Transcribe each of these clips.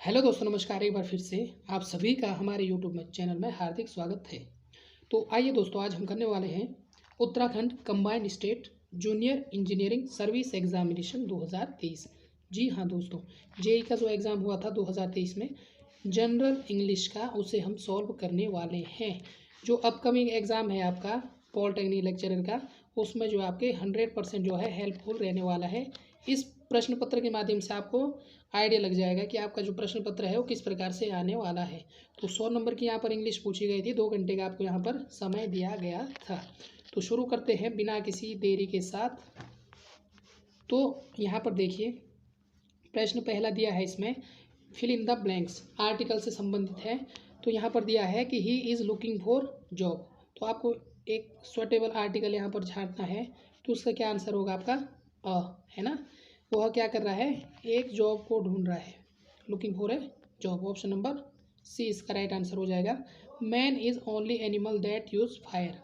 Hello दोस्तों, नमस्कार। एक बार फिर से आप सभी का हमारे यूट्यूब में चैनल में हार्दिक स्वागत है। तो आइए दोस्तों, आज हम करने वाले हैं Uttarakhand combined state junior engineering service examination 2023। जी हाँ दोस्तों, जेई का जो एग्ज़ाम हुआ था 2023 में जनरल इंग्लिश का, उसे हम सॉल्व करने वाले हैं। जो अपकमिंग एग्ज़ाम है आपका पॉलिटेक्निक लेक्चरर का, उसमें जो आपके 100% जो है हेल्पफुल रहने वाला है। इस प्रश्न पत्र के माध्यम से आपको आइडिया लग जाएगा कि आपका जो प्रश्न पत्र है वो किस प्रकार से आने वाला है। तो 100 नंबर की यहाँ पर इंग्लिश पूछी गई थी, 2 घंटे का आपको यहाँ पर समय दिया गया था। तो शुरू करते हैं बिना किसी देरी के साथ। तो यहाँ पर देखिए, प्रश्न पहला दिया है, इसमें fill in the blanks article से संबंधित है। तो यहाँ पर दिया है कि he is looking for job. तो आपको एक सुटेबल आर्टिकल यहाँ पर छांटना है। तो उसका क्या आंसर होगा आपका? है ना। वह क्या कर रहा है? एक जॉब को ढूंढ रहा है। Looking for a job, option number C इसका राइट आंसर हो जाएगा। Man is only animal that use fire.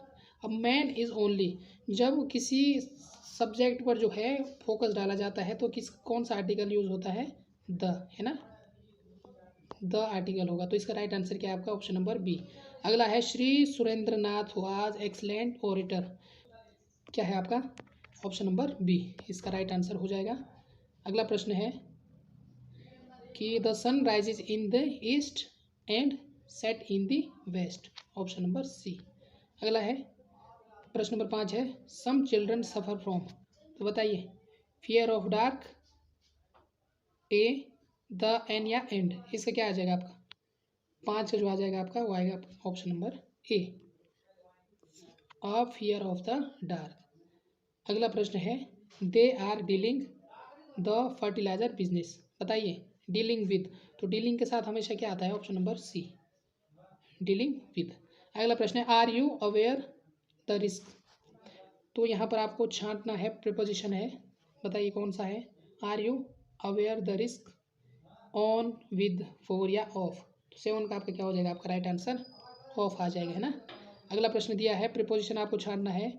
अब मैन इज़ ओनली, जब किसी सब्जेक्ट पर जो है फोकस डाला जाता है तो कौन सा आर्टिकल यूज़ होता है? द, है ना। द आर्टिकल होगा। तो इसका राइट आंसर क्या है आपका? Option number B. अगला है Shri Surendra Nath was excellent orator. क्या है आपका? ऑप्शन नंबर बी इसका राइट आंसर हो जाएगा। अगला प्रश्न है कि the sun rises in the east and set in the west, option number C. अगला है प्रश्न नंबर 5 है सम चिल्ड्रन सफ़र फ्रॉम। तो बताइए, fear of dark, a, the, an या एंड। इसका क्या आ जाएगा आपका? 5 का जो आ जाएगा आपका वो आएगा option number A, fear of the dark. अगला प्रश्न है they are dealing the fertilizer business. बताइए, डीलिंग विद। तो डीलिंग के साथ हमेशा क्या आता है? Option number C, dealing with. अगला प्रश्न है are you aware the risk. तो यहाँ पर आपको छांटना है, प्रीपोजिशन है। बताइए कौन सा है? Are you aware the risk, on, with, for या ऑफ। तो 7 का आपका क्या हो जाएगा? आपका राइट आंसर ऑफ आ जाएगा, है ना। अगला प्रश्न दिया है, प्रीपोजिशन आपको छांटना है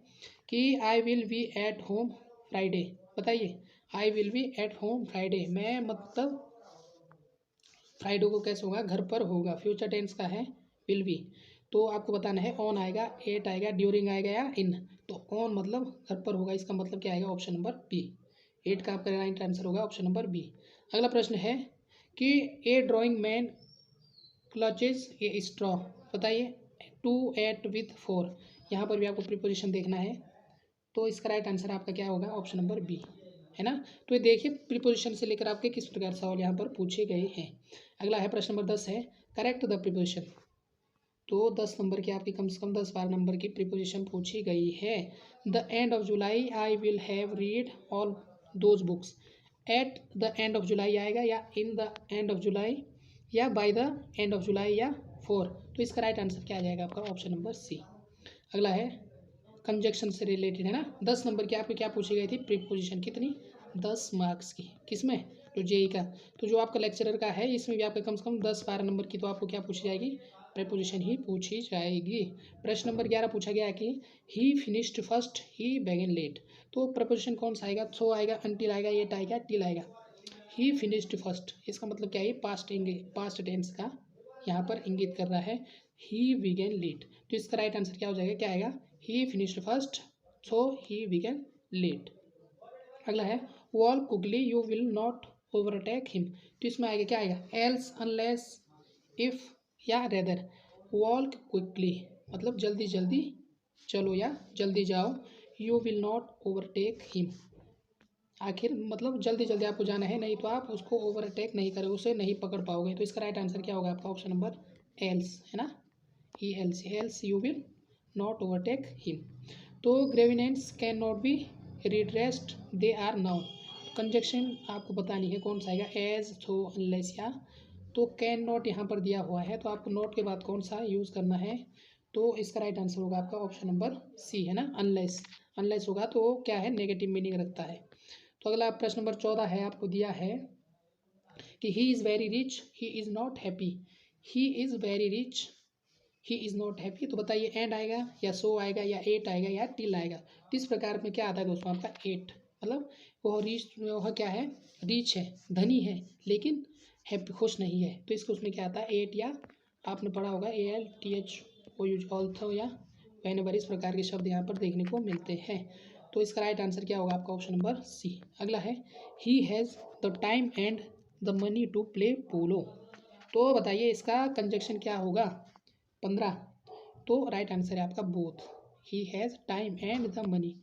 कि I will be at home Friday. बताइए, I will be at home Friday, मैं मतलब फ्राइडे को कैसे होगा? घर पर होगा। फ्यूचर टेंस का है विल बी। तो आपको बताना है ऑन आएगा, एट आएगा, ड्यूरिंग आएगा या इन। तो ऑन मतलब घर पर होगा, इसका मतलब क्या आएगा? Option number B. 8 का आपका राइट आंसर होगा ऑप्शन नंबर बी। अगला प्रश्न है कि ए ड्राइंग मैन क्लचेज ए स्ट्रॉ। बताइए, टू, एट, विथ, फोर। यहाँ पर भी आपको प्रीपोजिशन देखना है। तो इसका राइट आंसर आपका क्या होगा? ऑप्शन नंबर बी, है ना। तो ये देखिए, प्रीपोजिशन से लेकर आपके किस प्रकार सवाल यहाँ पर पूछे गए हैं। अगला है प्रश्न नंबर 10 है करेक्ट द प्रीपोजिशन। तो 10 नंबर की आपकी कम से कम 10-12 नंबर की प्रीपोजिशन पूछी गई है। The end of July I will have read all those books. At the end of July आएगा या in the end of July या by the end of July या फोर। तो इसका राइट आंसर क्या आ जाएगा आपका? Option number C. अगला है कंजक्शन से रिलेटेड, है ना। 10 नंबर की आपको क्या पूछी गई थी? प्रीपोजिशन। कितनी? 10 मार्क्स की। किसमें? जो जेई का। तो जो आपका लेक्चरर का है, इसमें भी आपका कम से कम 10-12 नंबर की तो आपको क्या पूछी जाएगी? प्रीपोजिशन ही पूछी जाएगी। प्रश्न नंबर 11 पूछा गया कि ही फिनिश्ड फर्स्ट, ही बेगन लेट। तो प्रपोजिशन कौन सा आएगा? सो आएगा, अनटिल आएगा, एट आएगा, टिल आएगा। ही फिनिश्ड फर्स्ट, इसका मतलब क्या है? पास्ट टेंस का यहाँ पर इंगित कर रहा है। ही बिगेन लेट, तो इसका राइट आंसर क्या हो जाएगा? क्या आएगा? He finished first, so he began late. अगला है walk quickly you will not overtake him. तो इसमें आएगा क्या? आएगा एल्स, अनलेस, इफ या रेदर। वॉल्क क्विकली मतलब जल्दी जल्दी चलो या जल्दी जाओ। You will not overtake him, आखिर मतलब जल्दी जल्दी आपको जाना है, नहीं तो आप उसको ओवरटेक नहीं करोगे, उसे नहीं पकड़ पाओगे। तो इसका राइट आंसर क्या होगा आपका? ऑप्शन नंबर एल्स, है ना। ई else, else you will not overtake him. तो grievances can not be redressed, they are known. Conjunction आपको बतानी है कौन सा आएगा? एज, सो, अनलेस या। तो कैन नॉट यहाँ पर दिया हुआ है, तो आपको नॉट के बाद कौन सा यूज़ करना है? तो इसका राइट आंसर होगा आपका ऑप्शन नंबर सी, है ना। अनलेस, अनलेस होगा तो क्या है? नेगेटिव मीनिंग रखता है। तो अगला प्रश्न नंबर 14 है, आपको दिया है कि he is very rich, he is not happy. He is very rich, he is not happy. तो बताइए एंड आएगा या सो आएगा या एट आएगा या टिल आएगा। तो इस प्रकार में क्या आता है दोस्तों? आपका एट, मतलब वह रिच, वह क्या है? रिच है, धनी है, लेकिन हैप्पी खुश नहीं है, तो इसको उसमें क्या आता है एट, या आपने पढ़ा होगा ALTH यूज ऑल्थो या व्हेनेवर, इस प्रकार के शब्द यहाँ पर देखने को मिलते हैं। तो इसका राइट आंसर क्या होगा आपका ऑप्शन नंबर सी। अगला है he has the time and the money to play polo. तो बताइए इसका कंजक्शन क्या होगा 15। तो राइट आंसर है आपका both. He has time and the money,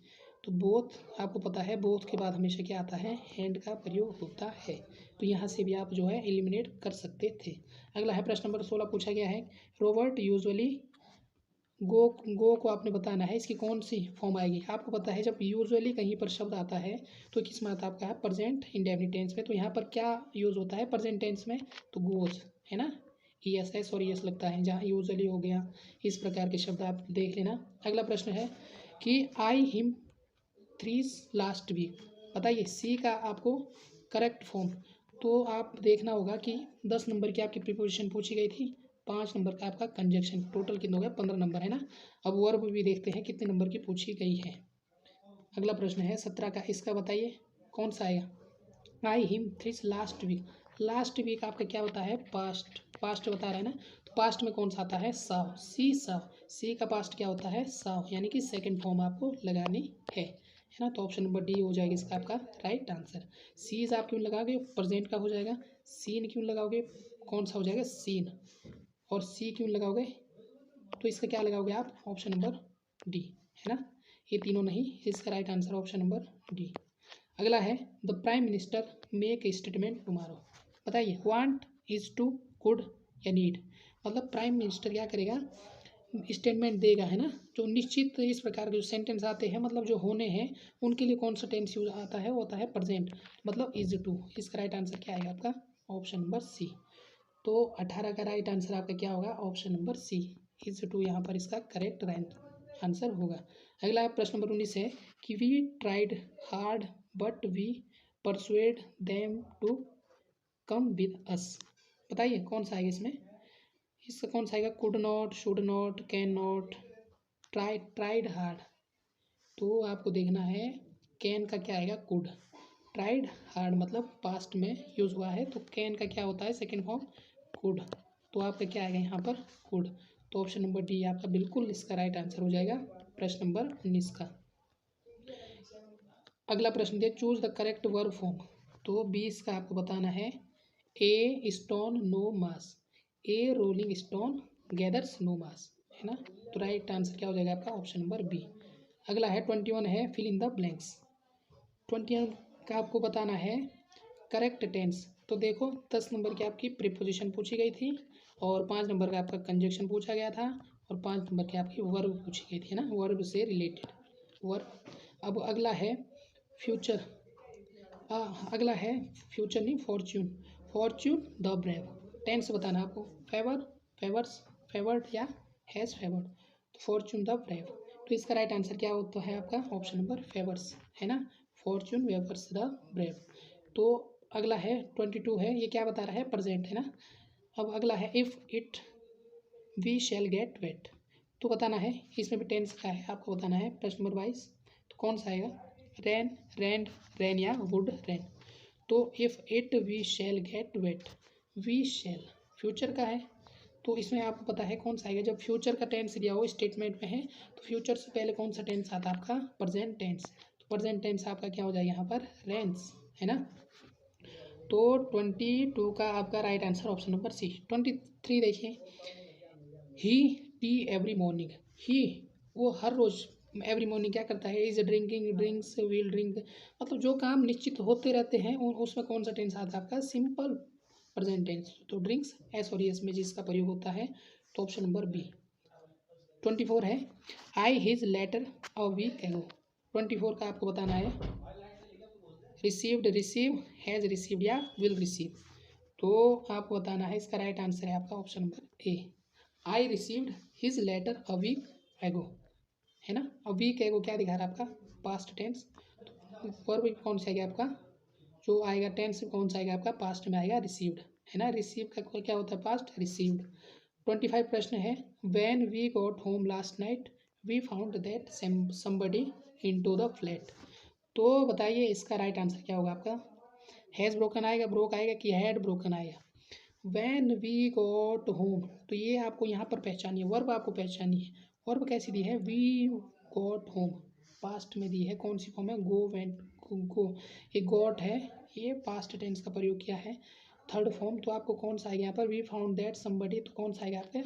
तो बोथ आपको पता है बोथ के बाद हमेशा क्या आता है हैंड का प्रयोग होता है, तो यहाँ से भी आप जो है एलिमिनेट कर सकते थे। अगला है प्रश्न नंबर 16 पूछा गया है रोबोट यूजुअली गो को आपने बताना है इसकी कौन सी फॉर्म आएगी। आपको पता है जब यूजुअली कहीं पर शब्द आता है तो किस में आता है आपका प्रेजेंट इंडेफिनिट टेंस में, तो यहाँ पर क्या यूज़ होता है प्रेजेंट टेंस में, तो गोज है ना, ESS और ES लगता है, जहाँ यूजुअली हो गया, इस प्रकार के शब्द आप देख लेना। अगला प्रश्न है कि आई हिम थ्रीज लास्ट वीक, बताइए सी का आपको करेक्ट फॉर्म। तो आप देखना होगा कि 10 नंबर की आपकी प्रीपोजिशन पूछी गई थी, 5 नंबर का आपका कंजक्शन, टोटल कितना हो गया 15 नंबर है ना। अब वर्ब भी देखते हैं कितने नंबर की पूछी गई है। अगला प्रश्न है 17 का, इसका बताइए कौन सा आएगा। I him threes last week, last week आपका क्या होता है पास्ट, पास्ट बता रहे हैं ना, तो पास्ट में कौन सा आता है साव, सी साव, सी का पास्ट क्या होता है साव, यानी कि सेकंड फॉर्म आपको लगानी है ना। तो ऑप्शन नंबर डी हो जाएगा इसका आपका राइट आंसर। सीज आप क्यों लगाओगे प्रेजेंट का हो जाएगा, सीन क्यों लगाओगे कौन सा हो जाएगा सीन, और सी क्यों लगाओगे तो इसका क्या लगाओगे आप ऑप्शन नंबर डी है ना, ये तीनों नहीं, इसका right answer option number D. अगला है the prime minister make a statement tomorrow, बताइए वांट इज टू गुड या नीड, मतलब प्राइम मिनिस्टर क्या करेगा स्टेटमेंट देगा है ना, जो निश्चित इस प्रकार के जो सेंटेंस आते हैं मतलब जो होने हैं उनके लिए कौन सा टेंस यूज आता है वो होता है प्रेजेंट, मतलब इज टू, इसका राइट आंसर क्या आएगा आपका ऑप्शन नंबर सी। तो 18 का राइट आंसर आपका क्या होगा option number C, is to यहाँ पर इसका करेक्ट आंसर होगा। अगला प्रश्न नंबर 19 है कि we tried hard but we persuade them to come with us, बताइए कौन सा आएगा इसमें, इसका कौन सा आएगा could not, should not, can not, tried hard, तो आपको देखना है कैन का क्या आएगा कुड, ट्राइड हार्ड मतलब पास्ट में यूज हुआ है, तो कैन का क्या होता है सेकेंड फॉर्म कुड, तो आपका क्या आएगा यहाँ पर कुड, तो ऑप्शन नंबर डी आपका बिल्कुल इसका राइट आंसर हो जाएगा प्रश्न नंबर 19 का। अगला प्रश्न दिया choose the correct verb form, तो 20 का आपको बताना है a stone no moss, a rolling stone gathers no moss है ना, तो राइट आंसर क्या हो जाएगा आपका ऑप्शन नंबर बी। अगला है 21 है फिल इन द ब्लैंक्स, 21 का आपको बताना है करेक्ट टेंस, तो देखो 10 नंबर की आपकी प्रीपोजिशन पूछी गई थी और 5 नंबर का आपका कंजक्शन पूछा गया था और 5 नंबर की आपकी वर्ब पूछी गई थी ना, वर्ब से रिलेटेड वर्ब। अब अगला है फ्यूचर, अगला है फ्यूचर नहीं fortune, fortune the brave, tense बताना आपको फेवर, फेवर्स, फेवर्ड या हैज़ फेवर्ड, तो फॉर्च्यून द ब्रेव, तो इसका राइट आंसर क्या होता है आपका ऑप्शन नंबर फेवर्स है ना, फॉर्च्यून वेवर्स द ब्रेव। तो अगला है 22 है, ये क्या बता रहा है प्रेजेंट है ना। अब अगला है if it we shall get wet, तो बताना है इसमें भी टेंस का है आपको बताना है प्रश्न नंबर 22, तो कौन सा आएगा रैन, रैंड, रैन या वुड रैन, तो if it we shall get wet, we shall future का है, तो इसमें आपको पता है कौन सा आएगा जब फ्यूचर का टेंस दिया हो स्टेटमेंट में है तो फ्यूचर से पहले कौन सा टेंस आता है आपका प्रेजेंट टेंस, तो प्रेजेंट टेंस आपका क्या हो जाएगा यहाँ पर रेंस है ना। तो 22 का आपका right answer option number C. 23 देखिए he tea every morning, he वो हर रोज़ एवरी मॉर्निंग क्या करता है is drinking drinks will drink, मतलब जो काम निश्चित होते रहते हैं उसमें कौन सा टेंस आता है आपका सिंपल प्रेजेंट टेंस, तो ड्रिंक्स एस और एस में जिसका प्रयोग होता है, तो ऑप्शन नंबर बी। 24 है I his letter a week ago, 24 का आपको बताना है रिसीव्ड, रिसीव, हैज़ रिसीव्ड या विल रिसीव, तो आपको बताना है इसका राइट आंसर है आपका option number A, I received his letter a week ago है ना। अ वीक एगो क्या दिखा रहा है आपका पास्ट टेंस, वर्ब कौन सा आएगा आपका जो आएगा टेंस कौन सा आएगा आपका पास्ट में आएगा रिसीव्ड है ना, रिसीव का क्या होता है पास्ट रिसीव्ड। 25 प्रश्न है when we got home last night we found that somebody into the flat, तो बताइए इसका राइट आंसर क्या होगा आपका हैज़ ब्रोकन आएगा, ब्रोक आएगा कि हैड ब्रोकन आएगा, व्हेन वी गॉट होम, तो ये आपको यहाँ पर पहचानिए, वर्ब आपको पहचानिए है। वर्ब कैसी दी है, वी गॉट होम, पास्ट में दी है, कौन सी फॉर्म है, गो वेंट, गो, ये गॉट है, ये पास्ट टेंस का प्रयोग किया है, थर्ड फॉर्म, तो आपको कौन सा आएगा यहाँ पर, वी फाउंड दैट समबडी, तो कौन सा आएगा आपका,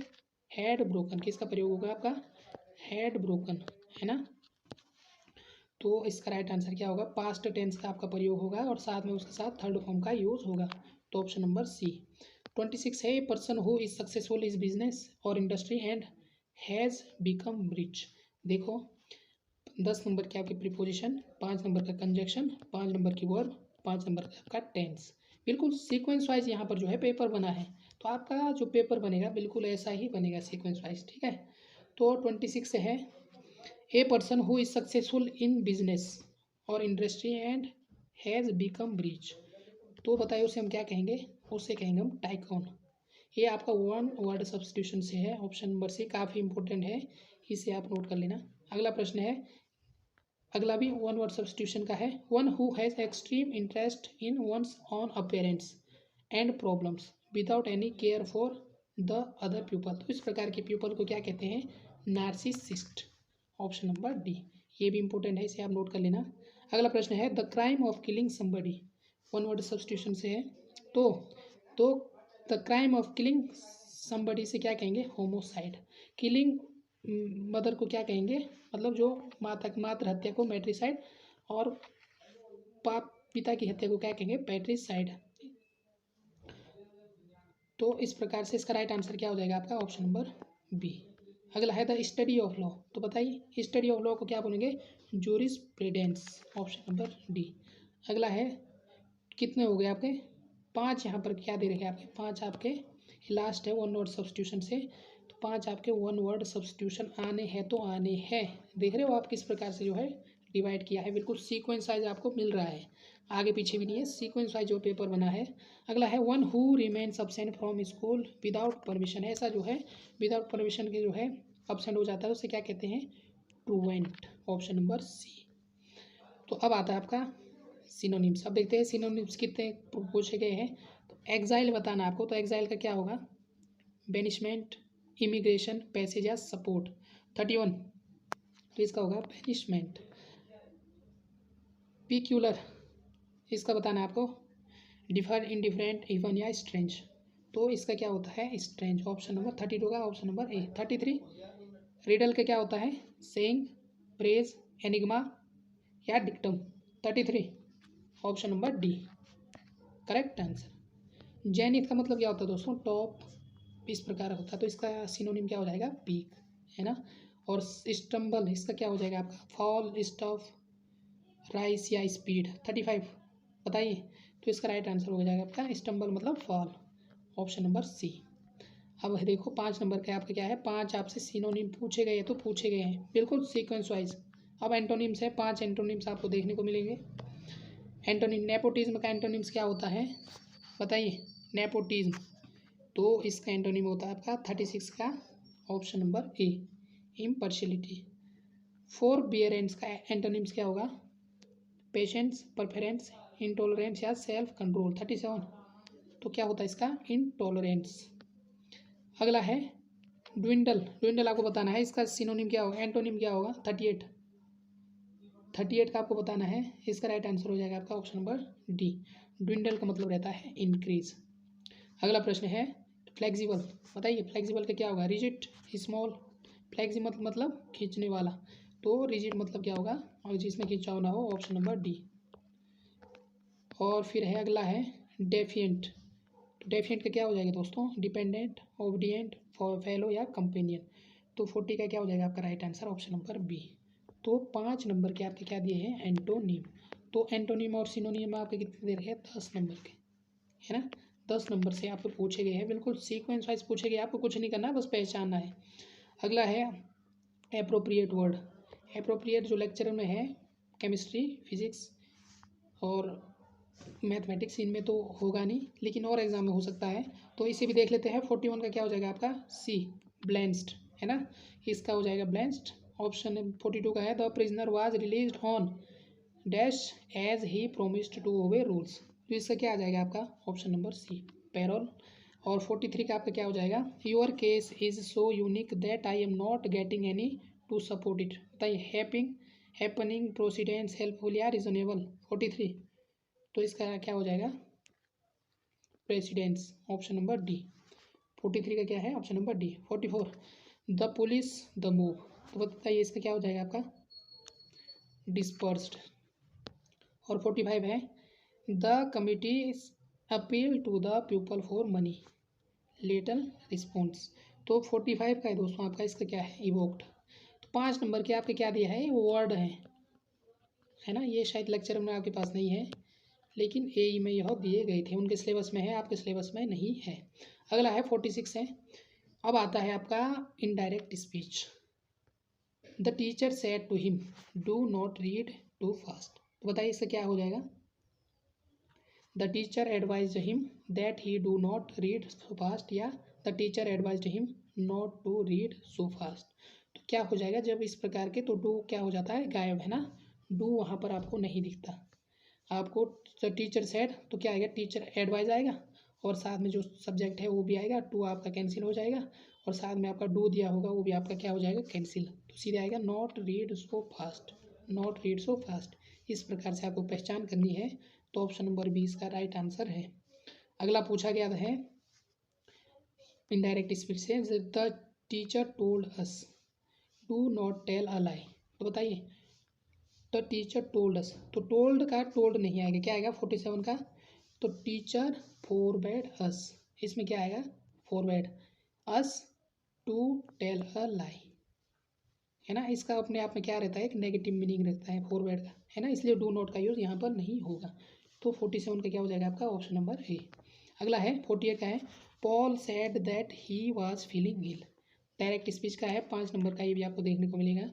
हैड ब्रोकन, किसका प्रयोग होगा आपका, हैड ब्रोकन, है ना। तो इसका राइट आंसर क्या होगा, पास्ट टेंस का आपका प्रयोग होगा और साथ में उसके साथ थर्ड फॉर्म का यूज होगा, तो ऑप्शन नंबर सी। 26 है, a person who is successful is business और industry and has become rich. देखो 10 नंबर की आपकी प्रीपोजिशन, 5 नंबर का कंजक्शन, 5 नंबर की वर्ब, 5 नंबर का आपका टेंस, बिल्कुल सीक्वेंस वाइज यहाँ पर जो है पेपर बना है, तो आपका जो पेपर बनेगा बिल्कुल ऐसा ही बनेगा सीक्वेंस वाइज, ठीक है। तो 26 है, a person who is successful in business और industry and has become rich, तो बताइए उसे हम क्या कहेंगे, उसे कहेंगे हम टाइकॉन। ये आपका वन वर्ड सब्स्टिट्यूशन से है, ऑप्शन नंबर सी काफ़ी इंपॉर्टेंट है, इसे आप नोट कर लेना। अगला प्रश्न है, अगला भी वन वर्ड सब्स्टिट्यूशन का है, one who has extreme interest in one's own appearance and problems without any care for the other people, तो इस प्रकार के पीपल को क्या कहते हैं, नार्सिसिस्ट, ऑप्शन नंबर डी, ये भी इंपॉर्टेंट है, इसे आप नोट कर लेना। अगला प्रश्न है, the crime of killing somebody, one word substitution से है, तो the crime of killing somebody से क्या कहेंगे, होमोसाइड, किलिंग मदर को क्या कहेंगे, मतलब जो मातृ हत्या को मैट्रिसाइड, और पिता की हत्या को क्या कहेंगे, पैट्रिसाइड। तो इस प्रकार से इसका राइट आंसर क्या हो जाएगा आपका, ऑप्शन नंबर बी। अगला है द स्टडी ऑफ लॉ, तो बताइए स्टडी ऑफ लॉ को क्या बोलेंगे, जूरिस्प्रूडेंस, ऑप्शन नंबर डी। अगला है, कितने हो गए आपके, 5 यहाँ पर क्या दे रखे हैं आपके, 5 आपके लास्ट है वन वर्ड सब्स्टिट्यूशन से, तो 5 आपके वन वर्ड सब्स्टिट्यूशन आने हैं, तो आने हैं, देख रहे हो आप किस प्रकार से जो है डिवाइड किया है, बिल्कुल सीक्वेंस वाइज आपको मिल रहा है, आगे पीछे भी नहीं है, सीक्वेंस वाइज जो पेपर बना है। अगला है, one who remains absent from school without permission, ऐसा जो है विदाउट परमिशन के जो है अब्सेंट हो जाता है, उसे क्या कहते हैं, ट्रूवेंट, ऑप्शन नंबर सी। तो अब आता है आपका सिनोनिम्स, अब देखते हैं सिनोनिम्स कितने पूछे गए हैं। तो एग्जाइल बताना आपको, तो एग्जाइल का क्या होगा, बेनिशमेंट, इमिग्रेशन, पैसेज या सपोर्ट, 31, तो इसका होगा बेनिशमेंट। पिक्यूलर, इसका बताना है आपको, डिफर, इंडिफरेंट, इवन या स्ट्रेंज, तो इसका क्या होता है, स्ट्रेंज, ऑप्शन नंबर 32 का ऑप्शन नंबर ए। 33, रिडल का क्या होता है, सेइंग, प्रेज, एनिग्मा या dictum, 33, option number D, correct answer. Zenith का मतलब क्या होता है दोस्तों, टॉप, इस प्रकार होता है, तो इसका सिनोनिम क्या हो जाएगा, पीक, है ना। और स्टम्बल, इसका क्या हो जाएगा आपका, फॉल, स्टॉफ, राइस या स्पीड, 35, बताइए, तो इसका राइट आंसर हो जाएगा आपका स्टम्बल मतलब फॉल, ऑप्शन नंबर सी। अब देखो 5 नंबर का आपका क्या है, 5 आपसे सिनोनिम पूछे गए, तो पूछे गए हैं बिल्कुल सीक्वेंस वाइज। अब एंटोनिम्स है, 5 एंटोनिम्स आपको देखने को मिलेंगे। एंटोनिम, नेपोटिज्म का एंटोनिम्स क्या होता है, बताइए, नेपोटिज्म, तो इसका एंटोनिम होता है आपका 36 का ऑप्शन नंबर ए, इम्पार्शियलिटी। फोरबियरेंस का एंटोनिम्स क्या होगा, पेशेंस, परफेरेंस, इंटॉलरेंस या सेल्फ कंट्रोल, 37, तो क्या होता है इसका, इंटॉलरेंस। अगला है ड्विंडल, ड्विंडल आपको बताना है, इसका सिनोनिम क्या होगा, एंटोनिम क्या होगा, 38, 38 का आपको बताना है, इसका राइट आंसर हो जाएगा आपका ऑप्शन नंबर डी, ड्विंडल का मतलब रहता है इंक्रीज। अगला प्रश्न है फ्लेक्सिबल, बताइए फ्लेक्सिबल का क्या होगा, रिजिड, स्मॉल, फ्लेक्सिबल मतलब खींचने वाला, तो रिजिड मतलब क्या होगा, और जिसमें खिंचाव ना हो, ऑप्शन नंबर डी। और फिर है अगला है डेफिएंट, तो डेफिएंट का क्या हो जाएगा दोस्तों, डिपेंडेंट, ओबीडिएंट, फेलो या कंपेनियन, तो 40 का क्या हो जाएगा आपका right answer, option number B. तो 5 नंबर के आपके क्या दिए हैं, एंटोनिम, तो एंटोनिम और सिनोनिम आपके कितने दे रखे हैं, 10 नंबर के, है ना, 10 नंबर से आपको पूछे गए हैं, बिल्कुल सीक्वेंस वाइज पूछे गए, आपको कुछ नहीं करना है, बस पहचानना है। अगला है एप्रोप्रिएट वर्ड, एप्रोप्रिएट जो लेक्चर में है केमिस्ट्री, फिजिक्स और मैथमेटिक्स, इनमें तो होगा नहीं, लेकिन और एग्जाम में हो सकता है, तो इसे भी देख लेते हैं। 41 का क्या हो जाएगा आपका, सी, ब्लेंस्ड, है ना, इसका हो जाएगा ब्लेंस्ड। ऑप्शन 42 का है, the prisoner was released on dash as he promised to obey rules, तो इसका क्या आ जाएगा आपका ऑप्शन नंबर सी, पैरोल। और 43 का आपका क्या हो जाएगा, your case is so unique that I am not getting any two support it. बताइए, हैपनिंग प्रोसीडेंस हेल्पफुल या रिजनेबल। 43, तो इसका क्या हो जाएगा, प्रेसिडेंस, ऑप्शन नंबर डी। 43 का क्या है, option number D. 44, the police the move, तो बताइए इसका क्या हो जाएगा आपका, डिस्पर्स्ड। और 45 है, the committee appeal to the people for money, little response. तो 45 का है दोस्तों आपका, इसका क्या है, इवोक्ड। तो 5 नंबर के आपके क्या दिया है, वर्ड है ना, ये शायद लेक्चर में आपके पास नहीं है, लेकिन ए में यह दिए गए थे, उनके सिलेबस में है, आपके सिलेबस में नहीं है। अगला है 46 है। अब आता है आपका indirect speech. The teacher said to him do not read too fast, तो बताइए इसका क्या हो जाएगा, the teacher advise him that he do not read so fast, या the teacher advise him not to read so fast. तो क्या हो जाएगा, जब इस प्रकार के, तो डू क्या हो जाता है, गायब, है ना, डू वहाँ पर आपको नहीं दिखता। आपको टीचर सेड तो क्या आएगा, टीचर एडवाइज आएगा, और साथ में जो सब्जेक्ट है वो भी आएगा, टू आपका कैंसिल हो जाएगा, और साथ में आपका डू दिया होगा वो भी आपका क्या हो जाएगा, कैंसिल। तो सीधे आएगा not read so fast, not read so fast. इस प्रकार से आपको पहचान करनी है, तो ऑप्शन नंबर 20 का राइट आंसर है। अगला पूछा गया है इनडायरेक्ट स्पीच से, the teacher told us do not tell a lie, तो बताइए, द टीचर टोल्ड अस, तो टोल्ड का टोल्ड नहीं आएगा, क्या आएगा 47 का, तो टीचर फोरबेड अस, इसमें क्या आएगा, फोरबेड अस टू टेल अ लाई, है ना। इसका अपने आप में क्या रहता है, एक नेगेटिव मीनिंग रहता है फोरबेड का, है ना, इसलिए डू नॉट का यूज़ यहाँ पर नहीं होगा। तो 47 का क्या हो जाएगा आपका, ऑप्शन नंबर ए। अगला है 48 का है, Paul said that he was feeling ill, direct speech का है, 5 नंबर का, ये भी आपको देखने को मिलेगा।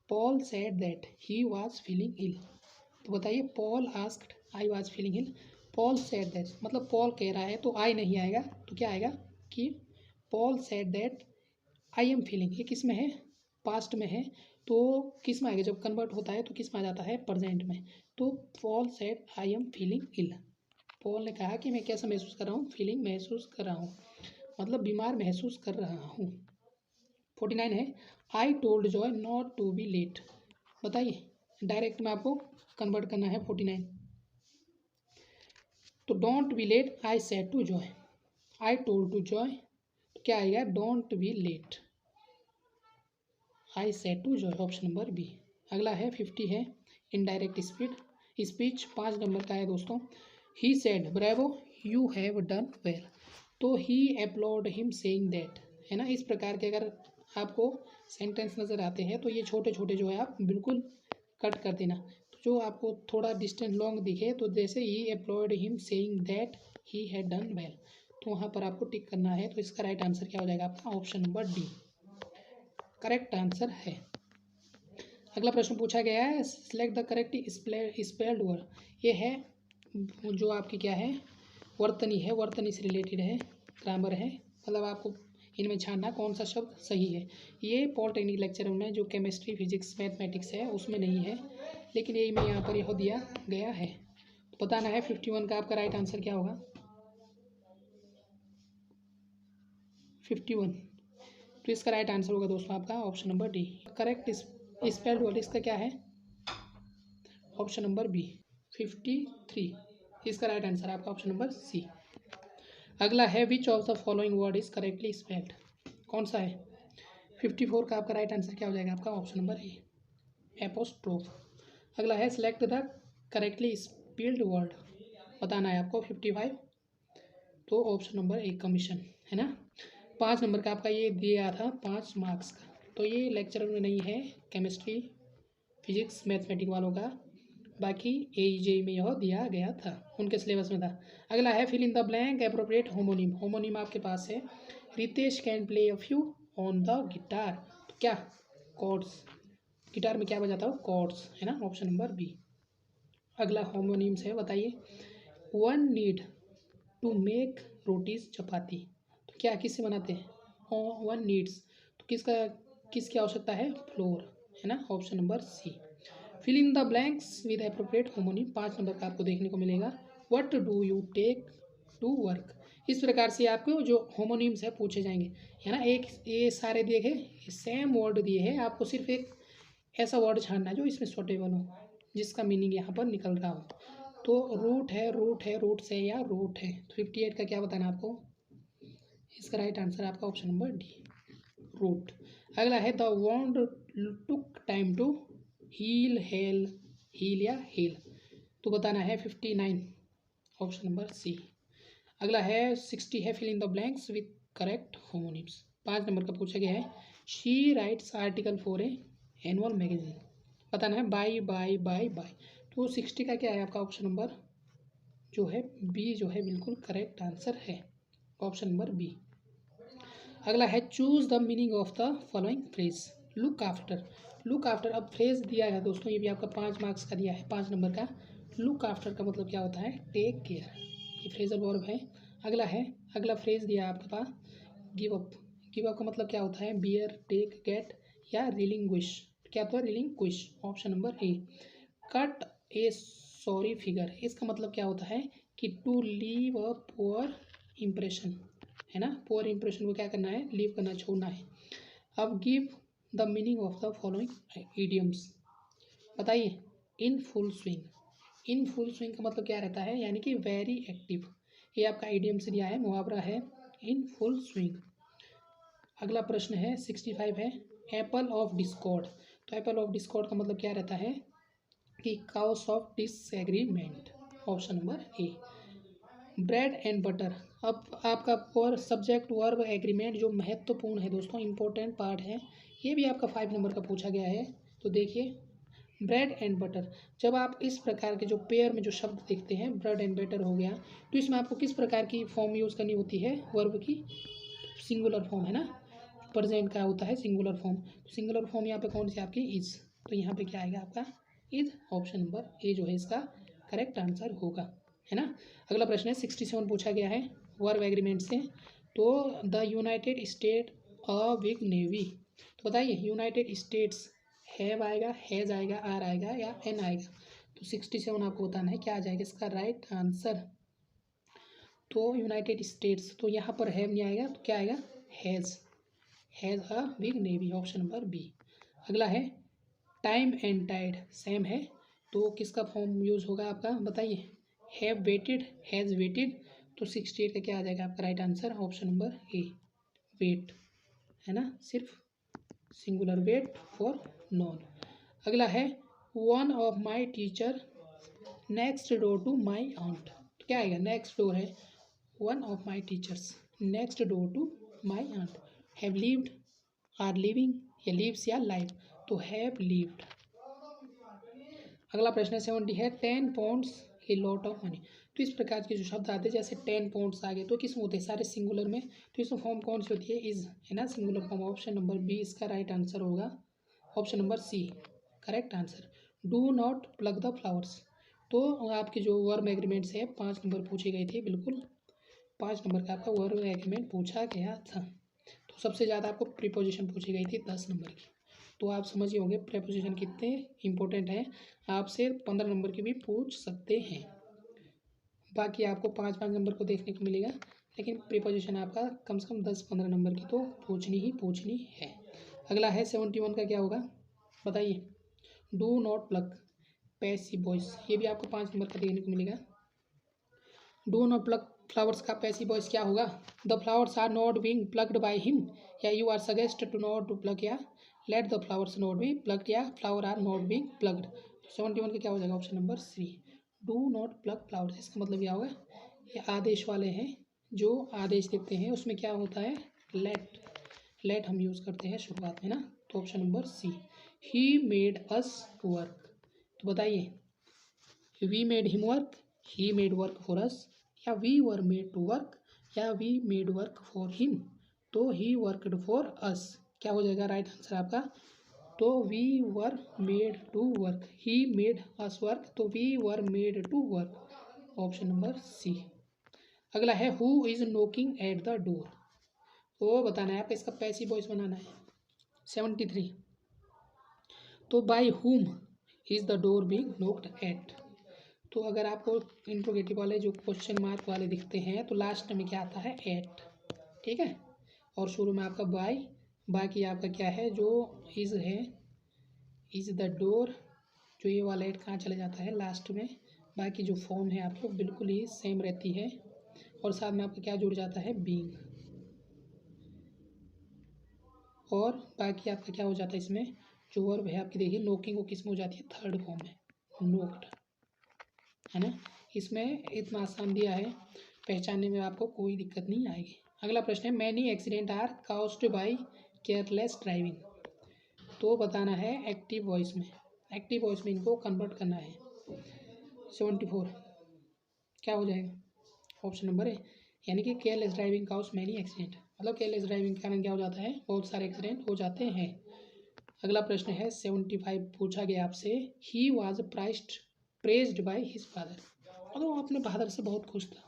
Paul said that he was feeling ill, तो बताइए, Paul asked I was feeling ill, Paul said that, मतलब पॉल कह रहा है तो आई नहीं आएगा, तो क्या आएगा कि Paul said that I am feeling, ये किस में है, पास्ट में है, तो किस में आएगा, जब कन्वर्ट होता है तो किस में आ जाता है, प्रेजेंट में। तो Paul said I am feeling ill, Paul ने कहा कि मैं कैसा महसूस कर रहा हूँ, फीलिंग महसूस कर रहा हूँ, मतलब बीमार महसूस कर रहा हूँ। 49 है, I told Joy not to be late, बताइए, डायरेक्ट में आपको कन्वर्ट करना है 49, तो don't be late I said to Joy, I told to Joy, तो क्या आएगा, don't be late, I said to Joy, option number B. अगला है 50 है, इनडायरेक्ट स्पीच 5 नंबर का है दोस्तों। He said bravo you have done well, तो he applaud him saying that, है ना। इस प्रकार के अगर आपको सेंटेंस नज़र आते हैं तो ये छोटे छोटे जो है आप बिल्कुल कट कर देना। तो जो आपको थोड़ा डिस्टेंस लॉन्ग दिखे, तो जैसे ही applaud him saying that he had done well, तो वहाँ पर आपको टिक करना है। तो इसका राइट आंसर क्या हो जाएगा आपका, option number D correct answer है। अगला प्रश्न पूछा गया है, select the correct spelled word, ये है जो आपकी क्या है, वर्तनी है, वर्तनी से रिलेटेड है, ग्रामर है, मतलब आपको इनमें छानना कौन सा शब्द सही है। ये पॉलिटेक्निक लेक्चर में जो केमिस्ट्री फिजिक्स मैथमेटिक्स है उसमें नहीं है, लेकिन यही में यहाँ पर यह दिया गया है। तो बताना है 51 का आपका राइट आंसर क्या होगा, 51, तो इसका राइट आंसर होगा दोस्तों आपका option number D correct spelled word, इसका क्या है, ऑप्शन नंबर बी 53, इसका राइट आंसर आपका ऑप्शन नंबर सी। अगला है which of the following word is correctly spelled, कौन सा है, 54 का आपका राइट आंसर क्या हो जाएगा आपका ऑप्शन नंबर ए एपोस्ट्रोफ। अगला है select the correctly spelled word, बताना है आपको 55, तो ऑप्शन नंबर ए कमीशन, है ना। 5 नंबर का आपका ये दिया था 5 मार्क्स का, तो ये लेक्चर में नहीं है, केमिस्ट्री फिजिक्स मैथमेटिक्स वालों का, बाकी AEJ में यह दिया गया था, उनके सिलेबस में था। अगला है fill in the blank appropriate homonym, homonym आपके पास है, Ritesh can play a few on the guitar, तो क्या कॉर्ड्स, गिटार में क्या बजाता हो, कॉर्ड्स, है ना, ऑप्शन नंबर बी। अगला होमोनिम्स है, बताइए, one need to make rotis chapati, तो क्या किससे बनाते हैं, वन नीड्स, तो किसकी आवश्यकता है, फ्लोर, है ना, option number C. Fill in the blanks with appropriate homonym, 5 number का आपको देखने को मिलेगा, what do you take to work, इस प्रकार से आपको जो होमोनिम्स है पूछे जाएंगे, है ना। एक ये सारे देखे सेम वर्ड दिए हैं, आपको सिर्फ एक ऐसा वर्ड छानना है जो इसमें सुटेबल हो, जिसका मीनिंग यहाँ पर निकल रहा हो। तो रूट है, रूट है, रूट से या रूट है। 58 का क्या बताना आपको, इसका राइट आंसर आपका ऑप्शन नंबर डी, रूट। अगला है the wound took time to heal, heel, heal या हेल, तो बताना है 59, ऑप्शन नंबर सी। अगला है 60 है fill in the blanks with correct homonyms. 5 number का पूछा गया है she writes article for a annual magazine, बताना है बाय बाय बाय बाय। तो 60 का क्या है आपका ऑप्शन नंबर जो है बी जो है बिल्कुल करेक्ट आंसर है, ऑप्शन नंबर बी। अगला है choose the meaning of the following phrase, look after. Look after, अब फ्रेज दिया है दोस्तों, ये भी आपका 5 मार्क्स का दिया है, 5 नंबर का। लुक आफ्टर का मतलब क्या होता है, टेक केयर, ये फ्रेजल वर्ब है। अगला है, अगला फ्रेज दिया है आपके पास गिव अप। गिव अप का मतलब क्या होता है, बियर, टेक, गेट या रिलिंग्विश, क्या होता है relinquish, option number A. Cut a sorry figure, इसका मतलब क्या होता है कि to leave a poor impression, है ना। पुअर इम्प्रेशन को क्या करना है, लीव करना, छोड़ना है। अब give the meaning of the following idioms, बताइए। In full swing, in full swing का मतलब क्या रहता है, यानी कि वेरी एक्टिव, ये आपका इडियम से दिया है, मुहावरा है इन फुल स्विंग। अगला प्रश्न है 65 है एप्पल ऑफ डिस्कॉर्ड। तो एप्पल ऑफ डिस्कॉर्ड का मतलब क्या रहता है कि cows of disagreement, option number A. Bread and butter, अब आपका और सब्जेक्ट वर्ब एग्रीमेंट जो महत्वपूर्ण है दोस्तों, इंपॉर्टेंट पार्ट है, ये भी आपका 5 नंबर का पूछा गया है। तो देखिए ब्रेड एंड बटर, जब आप इस प्रकार के जो पेयर में जो शब्द देखते हैं, ब्रेड एंड बटर हो गया, तो इसमें आपको किस प्रकार की फॉर्म यूज़ करनी होती है, वर्ब की सिंगुलर फॉर्म, है ना। प्रेजेंट का होता है सिंगुलर फॉर्म, तो सिंगुलर फॉर्म यहाँ पे कौन सी आपकी इज, तो यहाँ पे क्या आएगा आपका इज, ऑप्शन नंबर ए जो है इसका करेक्ट आंसर होगा, है ना। अगला प्रश्न है 67 पूछा गया है वर्ब एग्रीमेंट से। तो the United state a big navy, तो बताइए यूनाइटेड स्टेट्स हैव आएगा, हैज़ आएगा, आर आएगा या एन आएगा। तो 67 आपको बताना है क्या आ जाएगा इसका राइट आंसर। तो यूनाइटेड स्टेट्स, तो यहाँ पर हैव नहीं आएगा, तो क्या आएगा has a big navy, option number B. अगला है टाइम एंड टाइड सेम है, तो किसका फॉर्म यूज़ होगा आपका, बताइए। हैव वेटेड, हैज़ वेटेड, तो 68 का क्या आ जाएगा आपका right answer, option number A wait, है ना, सिर्फ सिंगुलर वेट फॉर नॉन। अगला है one of my teacher next door to my aunt, क्या आएगा, नेक्स्ट डोर है one of my teachers next door to my aunt, have lived, are living या lives या लाइव, तो हैव लिव्ड। अगला प्रश्न है 70 है 10 pounds a lot of money. तो इस प्रकार के जो शब्द आते हैं जैसे 10 पाउंड्स आ गए, तो किस में होते हैं, सारे सिंगुलर में, तो इसमें फॉर्म कौन सी होती है, इज, है ना, singular form, option number B इसका राइट आंसर होगा, option number C correct answer. Do not pluck the flowers, तो आपके जो वर्ब एग्रीमेंट्स है 5 नंबर पूछे गए थे, बिल्कुल 5 नंबर का आपका वर्ब एग्रीमेंट पूछा गया था। तो सबसे ज़्यादा आपको प्रीपोजिशन पूछी गई थी 10 नंबर की, तो आप समझ ही होंगे प्रीपोजिशन कितने इंपॉर्टेंट हैं, आपसे 15 नंबर की भी पूछ सकते हैं। बाकी आपको 5-5 नंबर को देखने को मिलेगा, लेकिन प्रीपोजिशन आपका कम से कम 10-15 नंबर की तो पूछनी ही पूछनी है। अगला है 71 का क्या होगा, बताइए। Do not plug passive voice, ये भी आपको 5 नंबर का देखने को मिलेगा। डू नॉट प्लग फ्लावर्स का पैसिव वॉइस क्या होगा, the flowers are not being plugged by him, या you are suggest to not to plug, या let the flowers not be plugged, या flower are not being plugged. 71 का क्या हो जाएगा, option number C do not plug flowers. इसका मतलब क्या होगा, ये आदेश वाले हैं, जो आदेश देते हैं उसमें क्या होता है लेट, लेट हम यूज़ करते हैं शुरुआत में ना, तो option number C he made us work, तो बताइए we made him work, he made work for us, या we were made to work, या we made work for him, तो ही वर्कड फॉर अस, क्या हो जाएगा राइट आंसर आपका। तो we were made to work, he made us work, तो we were made to work, option number C. अगला है who is knocking at the door, तो बताना है आपका, इसका पैसिव वॉइस बनाना है। 73 तो by whom is the door being knocked at, तो अगर आपको इंट्रोगेटिव वाले जो क्वेश्चन मार्क वाले दिखते हैं तो लास्ट में क्या आता है 8, ठीक है। और शुरू में आपका बाय, बाकी आपका क्या है जो इज़ है, इज़ द डोर, जो ये वाला 8 कहाँ चले जाता है लास्ट में। बाकी जो फॉर्म है आपकी वो बिल्कुल ही सेम रहती है और साथ में आपका क्या जुड़ जाता है बीइंग। और बाकी आपका क्या हो जाता है इसमें जो वर्ब है आपकी, देखिए नोकिंग वो किस में हो जाती है, थर्ड फॉर्म में नोक्ड, है ना। इसमें इतना आसान दिया है, पहचानने में आपको कोई दिक्कत नहीं आएगी। अगला प्रश्न है many accident are caused by careless driving. तो बताना है एक्टिव वॉइस में, एक्टिव वॉइस में इनको कन्वर्ट करना है। 74 क्या हो जाएगा, ऑप्शन नंबर ए, यानी कि careless driving cause many accident, मतलब केयरलेस ड्राइविंग के कारण क्या हो जाता है, बहुत सारे एक्सीडेंट हो जाते हैं। अगला प्रश्न है 75 पूछा गया आपसे, he was praised by his father, मतलब वो अपने फादर से बहुत खुश था।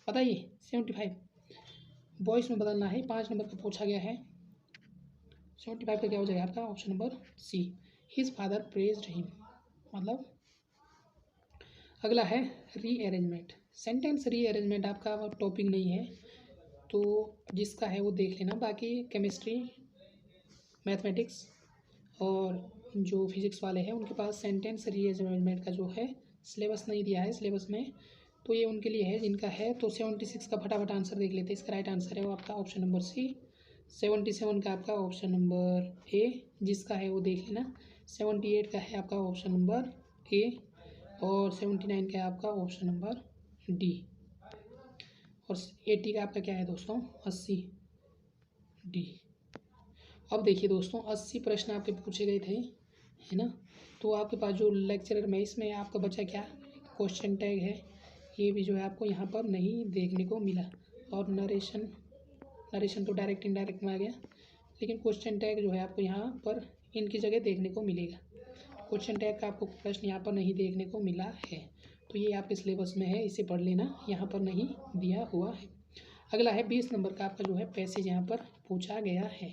बताइए 75 वॉइस में बदलना है, 5 नंबर का पूछा गया है। 75 का क्या हो जाएगा आपका, option number C, his father praised him, मतलब। अगला है रीअरेंजमेंट, सेंटेंस रीअरेंजमेंट आपका टॉपिक नहीं है तो जिसका है वो देख लेना, बाकी केमिस्ट्री, मैथमेटिक्स और जो फिजिक्स वाले हैं उनके पास सेंटेंस रीअरेंजमेंट का जो है सिलेबस नहीं दिया है सिलेबस में, तो ये उनके लिए है जिनका है। तो 76 का फटाफट आंसर देख लेते हैं, इसका राइट आंसर है वो आपका ऑप्शन नंबर सी। 77 का आपका ऑप्शन नंबर ए, जिसका है वो देख लेना। 78 का है आपका ऑप्शन नंबर ए और 79 का है आपका ऑप्शन नंबर डी और 80 का आपका क्या है दोस्तों, 80 डी। अब देखिए दोस्तों 80 प्रश्न आपके पूछे गए थे, है ना। तो आपके पास जो लेक्चरर में इसमें आपका बचा क्या, क्वेश्चन टैग है, ये भी जो है आपको यहाँ पर नहीं देखने को मिला। और नरेशन तो डायरेक्ट इनडायरेक्ट में आ गया, लेकिन क्वेश्चन टैग जो है आपको यहाँ पर इनकी जगह देखने को मिलेगा। क्वेश्चन टैग का आपको प्रश्न यहाँ पर नहीं देखने को मिला है, तो ये आपके सिलेबस में है, इसे पढ़ लेना, यहाँ पर नहीं दिया हुआ है। अगला है 20 नंबर का आपका जो है पैसेज यहाँ पर पूछा गया है।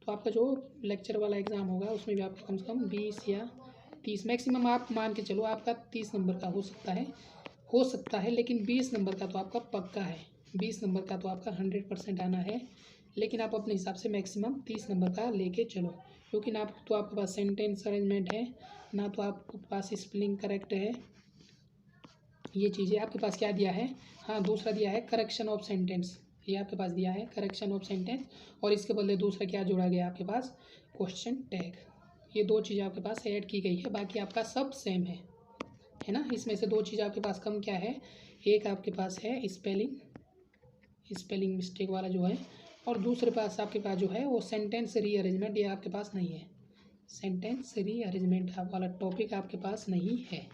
तो आपका जो लेक्चर वाला एग्ज़ाम होगा उसमें भी आपका कम से कम 20 या 30 मैक्सिमम आप मान के चलो आपका 30 नंबर का हो सकता है, लेकिन 20 नंबर का तो आपका पक्का है, 20 नंबर का तो आपका 100% आना है। लेकिन आप अपने हिसाब से मैक्सिमम 30 नंबर का लेके चलो, क्योंकि ना तो आपके पास सेंटेंस अरेंजमेंट है, ना तो आपके पास स्पेलिंग करेक्ट है, ये चीज़ें आपके पास क्या दिया है। हाँ दूसरा दिया है करेक्शन ऑफ सेंटेंस, ये आपके पास दिया है करेक्शन ऑफ सेंटेंस, और इसके बदले दूसरा क्या जोड़ा गया आपके पास, क्वेश्चन टैग। ये 2 चीज़ें आपके पास ऐड की गई है, बाकी आपका सब सेम है ना। इसमें से 2 चीज़ आपके पास कम क्या है, एक आपके पास है स्पेलिंग मिस्टेक वाला जो है, और दूसरे पास आपके पास जो है वो सेंटेंस रीअरेंजमेंट, ये आपके पास नहीं है, सेंटेंस रीअरेंजमेंट वाला टॉपिक आपके पास नहीं है।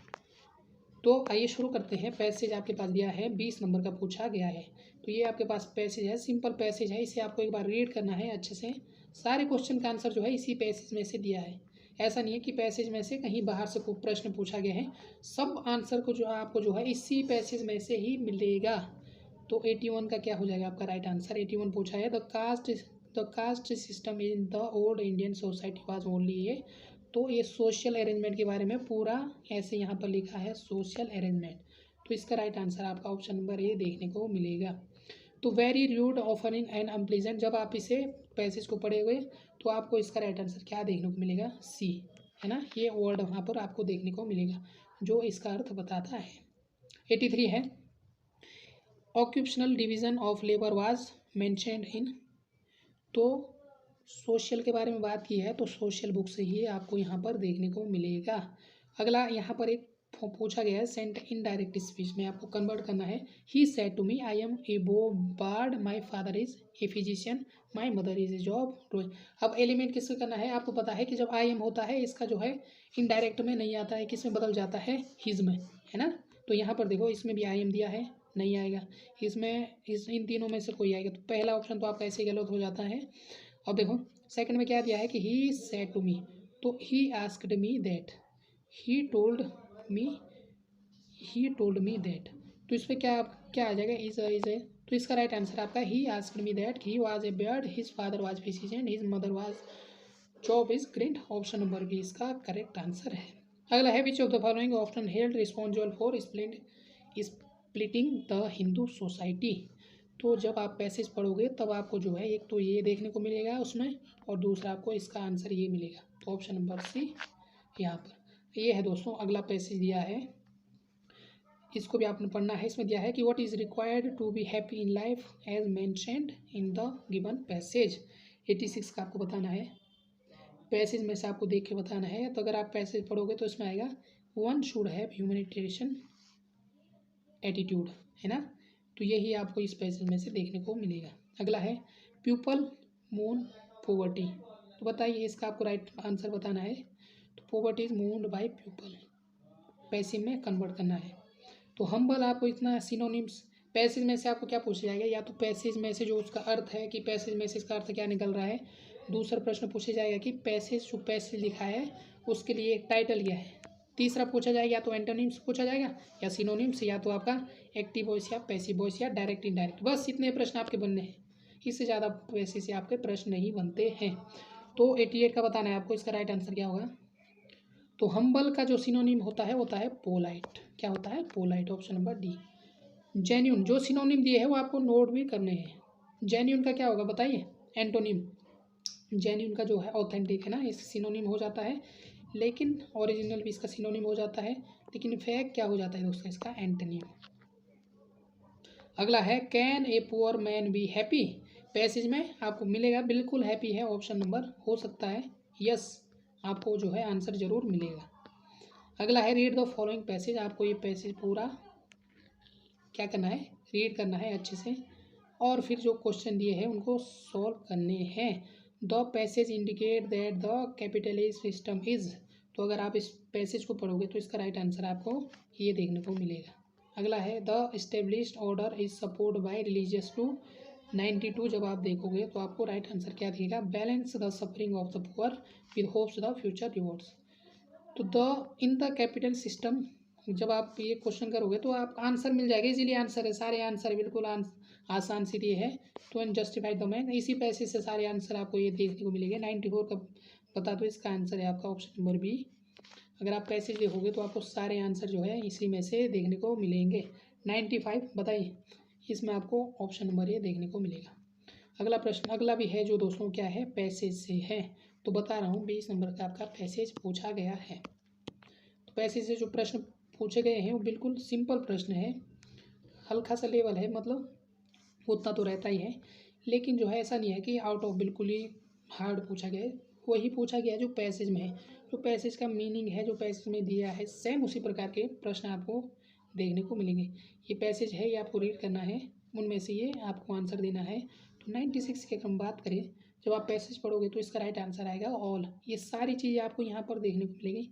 तो आइए शुरू करते हैं। पैसेज आपके पास दिया है 20 नंबर का पूछा गया है, तो ये आपके पास पैसेज है, सिंपल पैसेज है, इसे आपको एक बार रीड करना है अच्छे से। सारे क्वेश्चन का आंसर जो है इसी पैसेज में से दिया है, ऐसा नहीं है कि पैसेज में से कहीं बाहर से कोई प्रश्न पूछा गया है, सब आंसर को जो है आपको जो है इसी पैसेज में से ही मिलेगा। तो 81 का क्या हो जाएगा आपका राइट आंसर। 81 पूछा है the caste system in the old Indian society was only a, तो ये सोशल अरेंजमेंट के बारे में पूरा ऐसे यहाँ पर लिखा है सोशल अरेंजमेंट, तो इसका राइट आंसर आपका ऑप्शन नंबर ए देखने को मिलेगा। तो very rude offering and unpleasant, जब आप इसे पैसेज को पढ़े हुए तो आपको इसका राइट आंसर क्या देखने को मिलेगा, सी, है ना। ये वर्ड वहाँ पर आपको देखने को मिलेगा जो इसका अर्थ बताता है। 83 है occupational division of labour was mentioned in, तो सोशल के बारे में बात की है तो सोशल बुक से ही आपको यहाँ पर देखने को मिलेगा। अगला यहाँ पर एक पूछा गया है सेंट इन डायरेक्ट स्पीच में आपको कन्वर्ट करना है। He said to me I am a bard, my father is a physician, my mother is a job doing. अब एलिमेंट किससे करना है, आपको पता है कि जब आई एम होता है इसका जो है इनडायरेक्ट में नहीं आता है, किस में बदल जाता है, हिज में, है ना। तो यहाँ पर देखो इसमें भी आई एम दिया है, नहीं आएगा इसमें, इन तीनों में से कोई आएगा, तो पहला ऑप्शन तो आपका ऐसे गलत हो जाता है। अब देखो सेकंड में क्या दिया है कि ही सेड टू मी, तो ही asked me that, he told me that, तो इस पर क्या क्या आ जाएगा, इज ए, तो इसका राइट आंसर आपका he asked me that he was a bird, his father was physician, his mother was job is great, option number B इसका करेक्ट आंसर है। अगला है which of the following often held responsible for splitting the Hindu society. तो जब आप passage पढ़ोगे तब आपको जो है एक तो ये देखने को मिलेगा उसमें, और दूसरा आपको इसका आंसर ये मिलेगा। तो ऑप्शन नंबर सी यहाँ पर ये है दोस्तों। अगला पैसेज दिया है, इसको भी आपने पढ़ना है। इसमें दिया है कि what is required to be happy in life as mentioned in the given passage. 86 का आपको बताना है। पैसेज में से आपको देख के बताना है। तो अगर आप पैसेज पढ़ोगे तो इसमें आएगा one should have humanitarian attitude, है ना। तो यही आपको इस पैसेज में से देखने को मिलेगा। अगला है पीपल मून पॉवर्टी। तो बताइए इसका आपको राइट आंसर बताना है। तो poverty is mooned by people, passive में कन्वर्ट करना है। तो हम्बल आपको इतना सिनोनिम्स पैसेज में से आपको क्या पूछा जाएगा, या तो पैसेज में से जो उसका अर्थ है कि पैसेज में से इसका अर्थ क्या निकल रहा है। दूसरा प्रश्न पूछा जाएगा कि पैसेज जो पैसेज लिखा है उसके लिए एक टाइटल क्या है। तीसरा पूछा जाएगा या तो एंटोनिम्स पूछा जाएगा या सिनोनिम्स, या तो आपका एक्टिव वॉइस या पैसिव वॉइस या डायरेक्ट इनडायरेक्ट। बस इतने प्रश्न आपके बनने हैं, इससे ज़्यादा पैसे से आपके प्रश्न नहीं बनते हैं। तो 88 का बताना है आपको, इसका राइट आंसर क्या होगा। तो हम्बल का जो सिनोनिम होता है पोलाइट। क्या होता है, polite. Option number D. Genuine, जो सिनोनिम दिए हैं वो आपको नोट भी करने हैं। जेन्यून का क्या होगा बताइए, एंटोनिम। जेन्यून का जो है ऑथेंटिक, है ना, इस सिनोनिम हो जाता है। लेकिन ओरिजिनल भी इसका सिनोनिम हो जाता है, लेकिन फेक क्या हो जाता है दोस्तों, इसका एंटोनिम। अगला है can a poor man be happy. Passage में आपको मिलेगा बिल्कुल हैप्पी है, ऑप्शन नंबर हो सकता है यस, आपको जो है आंसर जरूर मिलेगा। अगला है रीड द फॉलोइंग पैसेज। आपको ये पैसेज पूरा क्या करना है, रीड करना है अच्छे से, और फिर जो क्वेश्चन दिए हैं उनको सॉल्व करने हैं। The passage indicate that the capitalist system is. तो अगर आप इस पैसेज को पढ़ोगे तो इसका राइट आंसर आपको ये देखने को मिलेगा। अगला है the established order is support by religious to 92। जब आप देखोगे तो आपको राइट आंसर क्या दिखेगा, balance the suffering of the poor with hopes the future rewards. तो the in the capital system, जब आप ये क्वेश्चन करोगे तो आप आंसर मिल जाएगा, इजीली आंसर है, सारे आंसर बिल्कुल आसान सी दिए है। तो एंड जस्टिफाइड द मैन, इसी पैसे से सारे आंसर आपको ये देखने को मिलेंगे। 94 का बता दो, इसका आंसर है आपका ऑप्शन नंबर बी। अगर आप पैसेज देखोगे तो आपको सारे आंसर जो है इसी में से देखने को मिलेंगे। 95 बताइए, इसमें आपको ऑप्शन नंबर ये देखने को मिलेगा। अगला प्रश्न, अगला भी है जो दोस्तों क्या है, पैसेज से है। तो बता रहा हूँ 20 नंबर का आपका पैसेज पूछा गया है। तो पैसेज से जो प्रश्न पूछे गए हैं वो बिल्कुल सिंपल प्रश्न है, हल्का सा लेवल है, मतलब उतना तो रहता ही है, लेकिन जो है ऐसा नहीं है कि आउट ऑफ बिल्कुल ही हार्ड पूछा गया है। वही पूछा गया है जो पैसेज में है, जो पैसेज का मीनिंग है, जो पैसेज में दिया है सेम उसी प्रकार के प्रश्न आपको देखने को मिलेंगे। ये पैसेज है, ये आपको रीड करना है, उनमें से ये आपको आंसर देना है। तो 96 की अगर हम बात करें, जब आप पैसेज पढ़ोगे तो इसका राइट आंसर आएगा ऑल। ये सारी चीज़ें आपको यहाँ पर देखने को मिलेगी।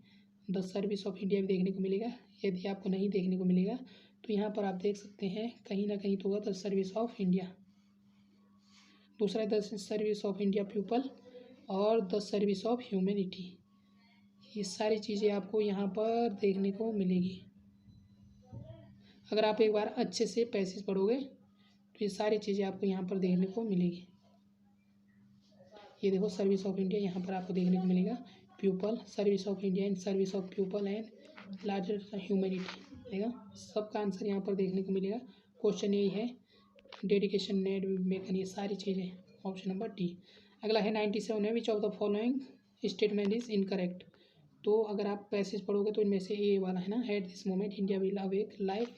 द सर्विस ऑफ इंडिया भी देखने को मिलेगा। यदि आपको नहीं देखने को मिलेगा तो यहाँ पर आप देख सकते हैं कहीं ना कहीं तो होगा द सर्विस ऑफ इंडिया, दूसरा the service of India people, और द सर्विस ऑफ ह्यूमैनिटी। ये सारी चीज़ें आपको यहाँ पर देखने को मिलेगी। अगर आप एक बार अच्छे से पैसेज पढ़ोगे तो ये सारी चीज़ें आपको यहाँ पर देखने को मिलेगी। ये देखो सर्विस ऑफ इंडिया यहाँ पर आपको देखने को मिलेगा, people, service of India and service of people and larger humanity, देगा सबका आंसर यहाँ पर देखने को मिलेगा। क्वेश्चन यही है, डेडिकेशन नेट मेकन, ये सारी चीज़ें, ऑप्शन नंबर डी। अगला है 97 है, which of the following statement is incorrect. तो अगर आप पैसेज पढ़ोगे तो इनमें से ए वाला है ना, at this moment India will awake life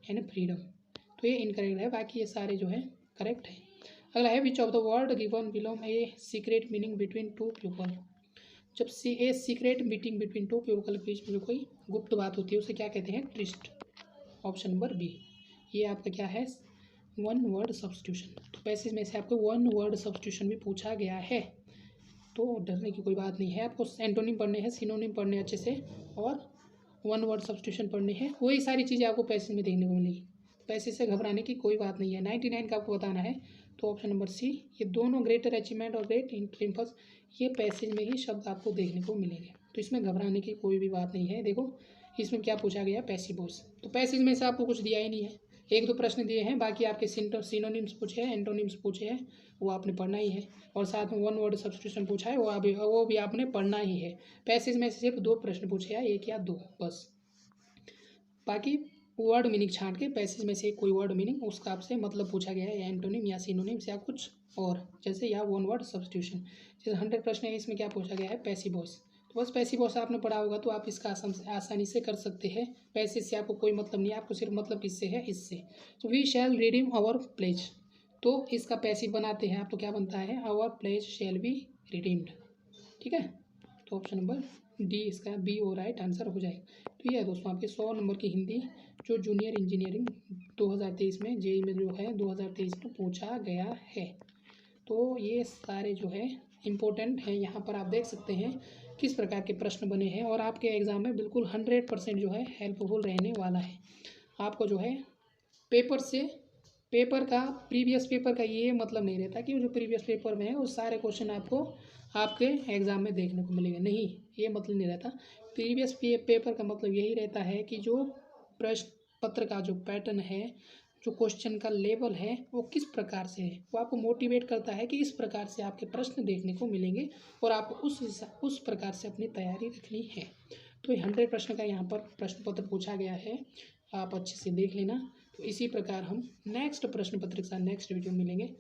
and freedom, तो ये इनकरेक्ट है, बाकी ये सारे जो है करेक्ट है। अगला है which of the word given below a secret meaning between two people. जब a secret meeting between two people के बीच में जो कोई गुप्त बात होती है उसे क्या कहते हैं, ट्रिस्ट। ऑप्शन नंबर बी, ये आपका क्या है, वन वर्ड सब्स्टिट्यूशन। तो पैसेज में से आपको वन वर्ड सब्स्टिट्यूशन भी पूछा गया है, तो डरने की कोई बात नहीं है। आपको एंटोनिम पढ़ने हैं, सिनोनिम पढ़ने अच्छे से, और वन वर्ड सब्स्टिट्यूशन पढ़ने हैं, वही सारी चीज़ें आपको पैसेज में देखने को मिलेगी। पैसेज से घबराने की कोई बात नहीं है। 99 का आपको बताना है, तो ऑप्शन नंबर सी, ये दोनों ग्रेटर अचीवमेंट और ग्रेट ट्रिम्फस, ये पैसेज में ही शब्द आपको देखने को मिलेंगे, तो इसमें घबराने की कोई भी बात नहीं है। देखो इसमें क्या पूछा गया, पैसिव वॉइस। तो पैसेज में से आपको कुछ दिया ही नहीं है, एक दो प्रश्न दिए हैं, बाकी आपके सिनोनिम्स पूछे हैं, एंटोनिम्स पूछे हैं, वो आपने पढ़ना ही है। और साथ में वन वर्ड सब्स्टिट्यूशन पूछा है, वो भी आपने पढ़ना ही है। पैसेज में से सिर्फ 2 प्रश्न पूछे हैं, 1 या 2 बस। बाकी वर्ड मीनिंग छांट के पैसेज में से कोई वर्ड मीनिंग उसका आपसे मतलब पूछा गया है, या एंटोनिम या सिनोनिम्स या कुछ और, जैसे या वन वर्ड सब्स्टिट्यूशन। जैसे 100 प्रश्न है, इसमें क्या पूछा गया है, पैसिव वॉइस। तो बस पैसिव वॉइस आपने पढ़ा होगा तो आप इसका आसानी से कर सकते हैं। पैसेज से आपको कोई मतलब नहीं है, आपको सिर्फ मतलब किससे है, इससे। तो we shall redeem our pledge, तो इसका पैसिव बनाते हैं आप, तो क्या बनता है, our pledge shall be redeemed. ठीक है, तो ऑप्शन नंबर डी इसका बी और राइट आंसर हो जाएगा। तो ये है दोस्तों आपके 100 नंबर की हिंदी, जो जूनियर इंजीनियरिंग 2023 में जेई में जो है 2023 में पूछा गया है। तो ये सारे जो है इम्पोर्टेंट हैं, यहाँ पर आप देख सकते हैं किस प्रकार के प्रश्न बने हैं, और आपके एग्ज़ाम में बिल्कुल 100% जो है हेल्पफुल रहने वाला है। आपको जो है पेपर का प्रीवियस पेपर का ये मतलब नहीं रहता कि जो प्रीवियस पेपर में है वो सारे क्वेश्चन आपको आपके एग्ज़ाम में देखने को मिलेगा, नहीं, ये मतलब नहीं रहता। प्रीवियस पेपर का मतलब यही रहता है कि जो प्रश्न पत्र का जो पैटर्न है, जो क्वेश्चन का लेवल है, वो किस प्रकार से है, वो आपको मोटिवेट करता है कि इस प्रकार से आपके प्रश्न देखने को मिलेंगे, और आपको उस प्रकार से अपनी तैयारी रखनी है। तो 100 प्रश्न का यहाँ पर प्रश्न पत्र पूछा गया है, आप अच्छे से देख लेना। तो इसी प्रकार हम नेक्स्ट प्रश्न पत्र के साथ नेक्स्ट वीडियो में मिलेंगे।